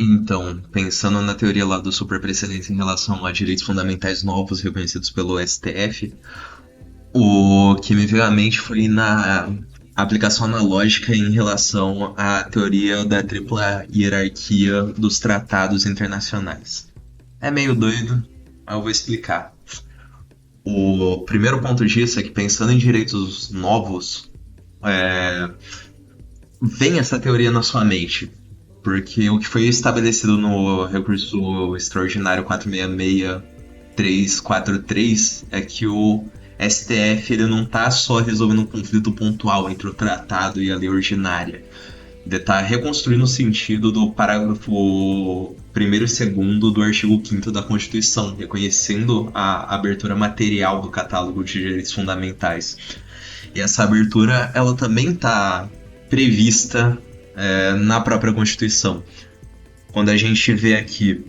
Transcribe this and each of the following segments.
Então, pensando na teoria lá do superprecedente em relação a direitos fundamentais novos reconhecidos pelo STF, o que me veio à mente foi na aplicação analógica em relação à teoria da tripla hierarquia dos tratados internacionais. É meio doido, mas eu vou explicar. O primeiro ponto disso é que, pensando em direitos novos, vem essa teoria na sua mente. Porque o que foi estabelecido no recurso extraordinário 466343 é que o STF ele não está só resolvendo um conflito pontual entre o tratado e a lei ordinária. Ele está reconstruindo o sentido do parágrafo primeiro e segundo do artigo 5º da Constituição, reconhecendo a abertura material do catálogo de direitos fundamentais. E essa abertura ela também está prevista na própria Constituição. Quando a gente vê aqui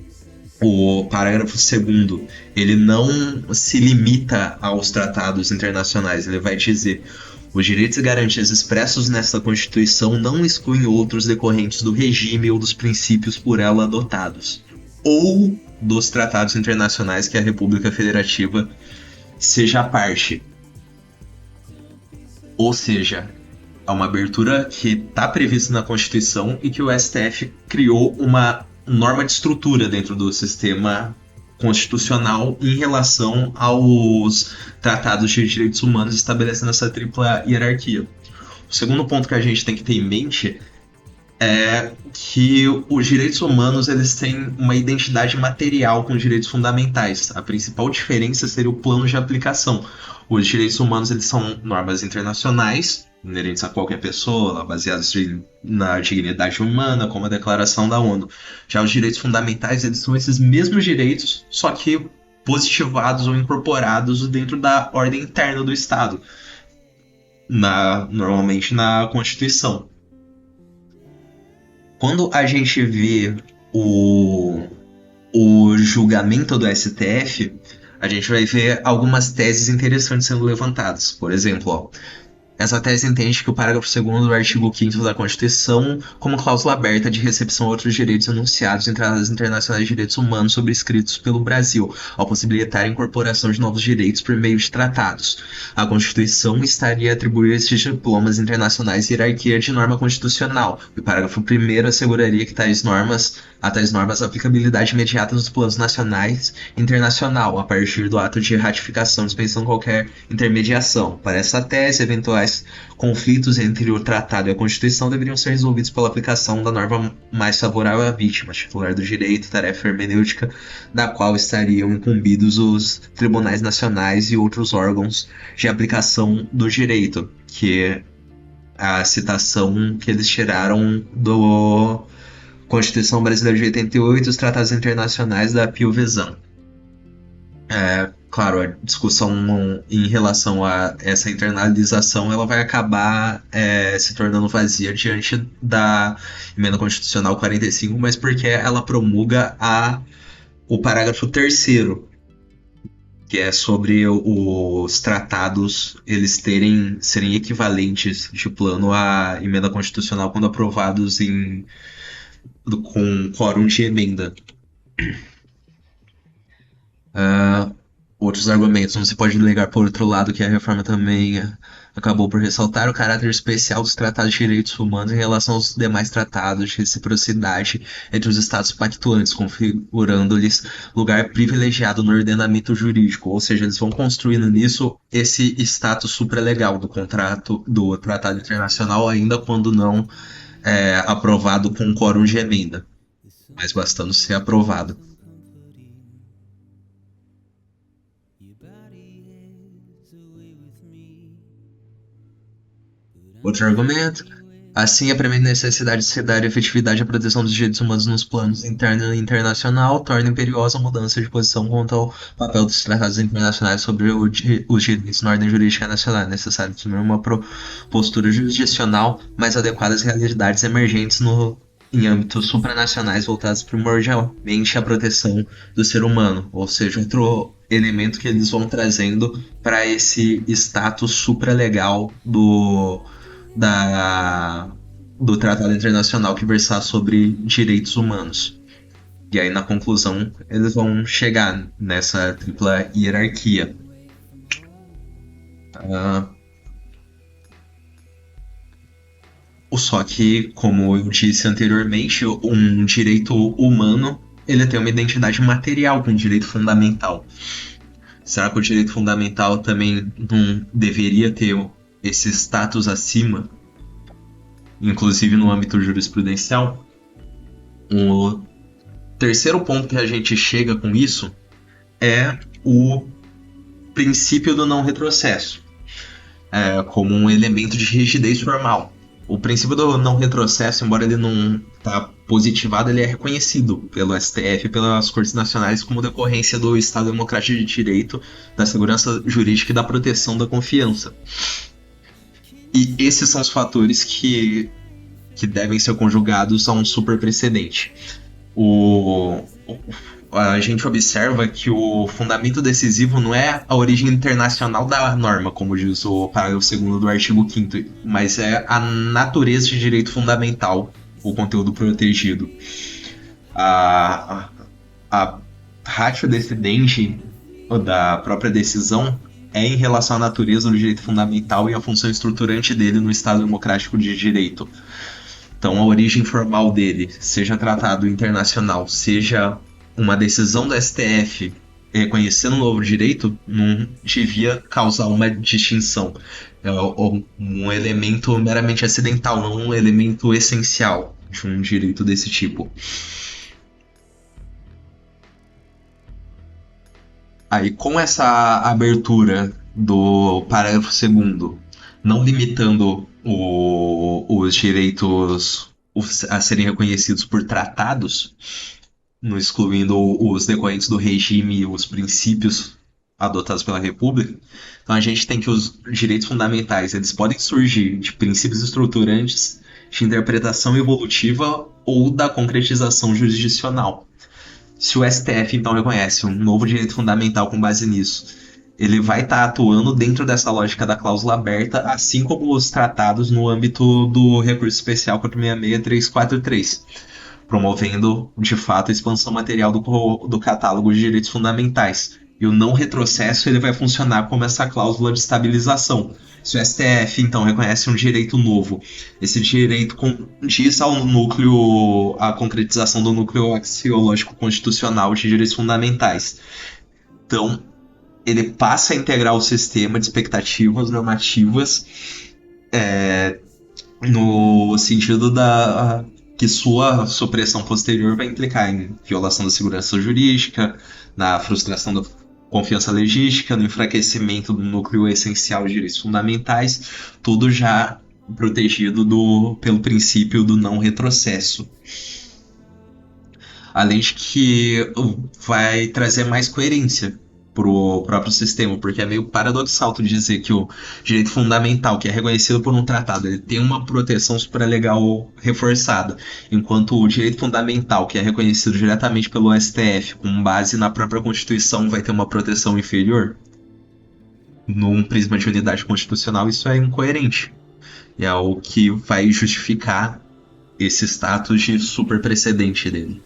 o parágrafo segundo, ele não se limita aos tratados internacionais, ele vai dizer: os direitos e garantias expressos nesta Constituição não excluem outros decorrentes do regime ou dos princípios por ela adotados, ou dos tratados internacionais que a República Federativa seja parte. Ou seja, é uma abertura que está prevista na Constituição e que o STF criou uma norma de estrutura dentro do sistema constitucional em relação aos tratados de direitos humanos, estabelecendo essa tripla hierarquia. O segundo ponto que a gente tem que ter em mente é que os direitos humanos eles têm uma identidade material com os direitos fundamentais. A principal diferença seria o plano de aplicação. Os direitos humanos eles são normas internacionais inerentes a qualquer pessoa, baseadas na dignidade humana, como a Declaração da ONU. Já os direitos fundamentais eles são esses mesmos direitos, só que positivados ou incorporados dentro da ordem interna do Estado, normalmente na Constituição. Quando a gente vê o, o julgamento do STF, a gente vai ver algumas teses interessantes sendo levantadas. Por exemplo, ó, essa tese entende que o parágrafo 2º do artigo 5º da Constituição como cláusula aberta de recepção a outros direitos enunciados em tratados internacionais de direitos humanos sobrescritos pelo Brasil, ao possibilitar a incorporação de novos direitos por meio de tratados. A Constituição estaria a atribuir esses diplomas internacionais hierarquia de norma constitucional. O parágrafo 1º asseguraria que a tais normas a aplicabilidade imediata nos planos nacionais e internacional, a partir do ato de ratificação, dispensando qualquer intermediação. Para essa tese, eventuais conflitos entre o tratado e a Constituição deveriam ser resolvidos pela aplicação da norma mais favorável à vítima, titular do direito, tarefa hermenêutica da qual estariam incumbidos os tribunais nacionais e outros órgãos de aplicação do direito, que é a citação que eles tiraram do Constituição Brasileira de 88 e os tratados internacionais da Pio Vezan. Claro, a discussão em relação a essa internalização ela vai acabar se tornando vazia diante da emenda constitucional 45, mas porque ela promulga o parágrafo terceiro, que é sobre os tratados eles serem equivalentes de plano à emenda constitucional quando aprovados com quórum de emenda. Outros argumentos. Não se pode negar, por outro lado, que a reforma também acabou por ressaltar o caráter especial dos tratados de direitos humanos em relação aos demais tratados de reciprocidade entre os Estados pactuantes, configurando-lhes lugar privilegiado no ordenamento jurídico, ou seja, eles vão construindo nisso esse status supralegal do tratado internacional, ainda quando não aprovado com quórum de emenda, mas bastando ser aprovado. Outro argumento. Assim, a premente necessidade de se dar efetividade à proteção dos direitos humanos nos planos interno e internacional torna imperiosa a mudança de posição quanto ao papel dos tratados internacionais sobre os direitos na ordem jurídica nacional. É necessário assumir uma postura jurisdicional mais adequada às realidades emergentes em âmbitos supranacionais voltados primordialmente à proteção do ser humano, ou seja, outro elemento que eles vão trazendo para esse status supralegal da, do Tratado Internacional que versar sobre direitos humanos. E aí, na conclusão, eles vão chegar nessa tripla hierarquia. Ah, só que, como eu disse anteriormente, um direito humano ele tem uma identidade material com um direito fundamental. Será que o direito fundamental também não deveria ter esse status acima, inclusive no âmbito jurisprudencial? O terceiro ponto que a gente chega com isso é o princípio do não retrocesso, como um elemento de rigidez formal. O princípio do não retrocesso, embora ele não está positivado, ele é reconhecido pelo STF e pelas Cortes Nacionais como decorrência do Estado Democrático de Direito, da segurança jurídica e da proteção da confiança. E esses são os fatores que devem ser conjugados a um super precedente. A gente observa que o fundamento decisivo não é a origem internacional da norma, como diz o parágrafo 2º do artigo 5º, mas é a natureza de direito fundamental, o conteúdo protegido. A ratio decidente da própria decisão é em relação à natureza do direito fundamental e a função estruturante dele no Estado Democrático de Direito. Então, a origem formal dele, seja tratado internacional, seja uma decisão do STF reconhecendo um novo direito, não devia causar uma distinção. É um elemento meramente acidental, não um elemento essencial de um direito desse tipo. Aí, com essa abertura do parágrafo 2º, não limitando os direitos a serem reconhecidos por tratados, não excluindo os decorrentes do regime e os princípios adotados pela República. Então a gente tem que os direitos fundamentais eles podem surgir de princípios estruturantes, de interpretação evolutiva ou da concretização jurisdicional. Se o STF então reconhece um novo direito fundamental com base nisso, ele vai estar atuando dentro dessa lógica da cláusula aberta, assim como os tratados no âmbito do recurso especial 466343, promovendo de fato a expansão material do catálogo de direitos fundamentais. E o não retrocesso ele vai funcionar como essa cláusula de estabilização. Se o STF então reconhece um direito novo, esse direito condiz ao núcleo, a concretização do núcleo axiológico constitucional de direitos fundamentais. Então, ele passa a integrar o sistema de expectativas normativas no sentido da que sua supressão posterior vai implicar em violação da segurança jurídica, na frustração da confiança legítima, no enfraquecimento do núcleo essencial de direitos fundamentais, tudo já protegido pelo princípio do não retrocesso. Além de que vai trazer mais coerência pro próprio sistema, porque é meio paradoxal tu dizer que o direito fundamental, que é reconhecido por um tratado, ele tem uma proteção supralegal reforçada, enquanto o direito fundamental, que é reconhecido diretamente pelo STF, com base na própria Constituição, vai ter uma proteção inferior. Num prisma de unidade constitucional, isso é incoerente. E é o que vai justificar esse status de super precedente dele.